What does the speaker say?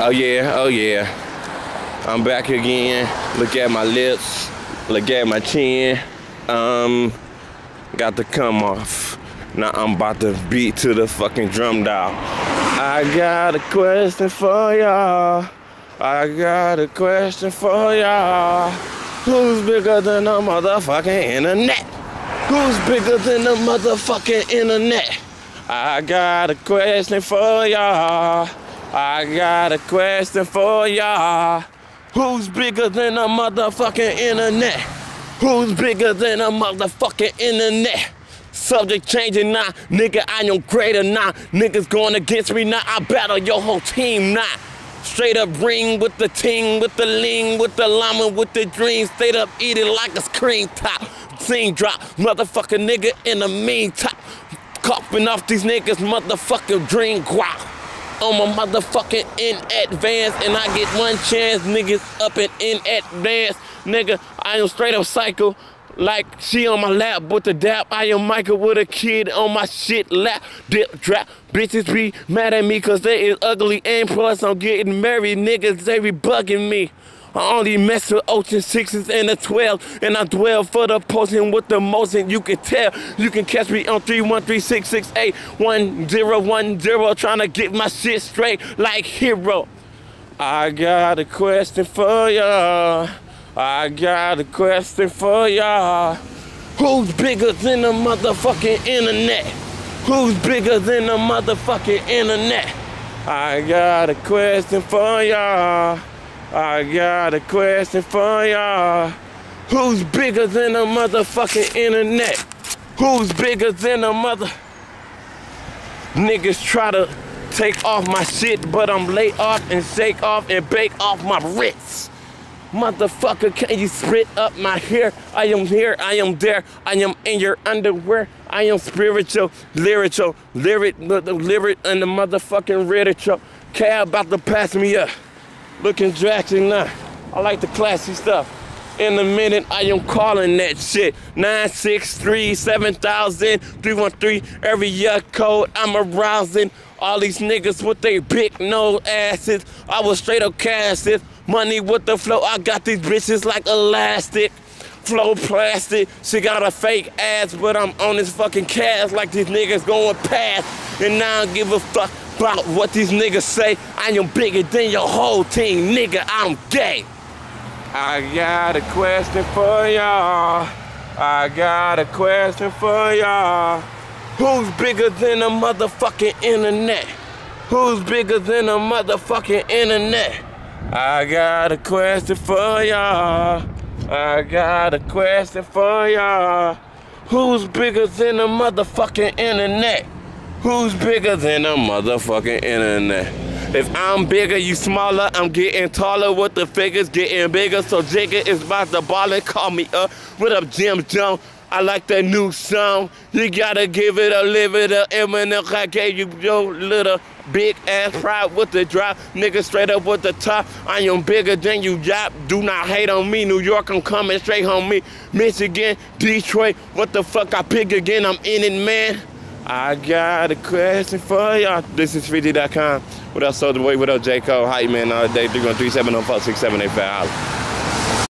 Oh yeah, oh yeah. I'm back again. Look at my lips. Look at my chin. Got the come off. Now I'm about to beat to the fucking drum dial. I got a question for y'all. I got a question for y'all. Who's bigger than the motherfucking internet? Who's bigger than the motherfucking internet? I got a question for y'all. I got a question for y'all. Who's bigger than the motherfucking internet? Who's bigger than the motherfucking internet? Subject changing now, nigga, I am greater now. Niggas going against me now, I battle your whole team now. Straight up ring with the ting, with the ling, with the llama, with the dream. Straight up eat it like a screen top. Scene drop, motherfucking nigga in the meantime. Coughing off these niggas, motherfucking dream guap. On my motherfucking in advance, and I get one chance, niggas up and in advance. Nigga, I am straight up psycho. Like she on my lap with the dap. I am Michael with a kid on my shit lap. Dip drop. Bitches be mad at me cause they is ugly, and plus I'm getting married. Niggas, they be bugging me. I only mess with Ocean 6s and the 12, and I dwell for the posting with the motion. You can tell. You can catch me on 313-668-1010, trying to get my shit straight like hero. I got a question for y'all. I got a question for y'all. Who's bigger than the motherfucking internet? Who's bigger than the motherfucking internet? I got a question for y'all. I got a question for y'all. Who's bigger than the motherfucking internet? Who's bigger than the mother? Niggas try to take off my shit, but I'm lay off and shake off and bake off my wrists. Motherfucker, can you spit up my hair? I am here, I am there, I am in your underwear. I am spiritual, lyrical, lyric and the motherfucking ridicule. Cab about to pass me up. Looking drastic now. I like the classy stuff. In a minute, I am calling that shit. 963-7000-313. Every year code, I'm arousing. All these niggas with their big nose asses. I was straight up casted. Money with the flow. I got these bitches like elastic. Flow plastic. She got a fake ass, but I'm on this fucking cast like these niggas going past. And I don't give a fuck about what these niggas say. I am bigger than your whole team, nigga. I'm gay. I got a question for y'all. I got a question for y'all. Who's bigger than the motherfucking internet? Who's bigger than the motherfucking internet? I got a question for y'all. I got a question for y'all. Who's bigger than the motherfucking internet? Who's bigger than the motherfucking internet? If I'm bigger, you smaller, I'm getting taller with the figures getting bigger. So Jigga is about to ball and call me up. What up, Jim Jones? I like that new song. You gotta give it a live it up. Eminem, I gave you your little big ass pride with the drop. Nigga straight up with the top. I am bigger than you, Jop. Do not hate on me. New York, I'm coming straight home me. Michigan, Detroit, what the fuck I pick again? I'm in it, man. I got a question for y'all. This is Freezy.com. What else, Soulja Boy? What up, J. Cole? Hype Man all day. 313-704-6785.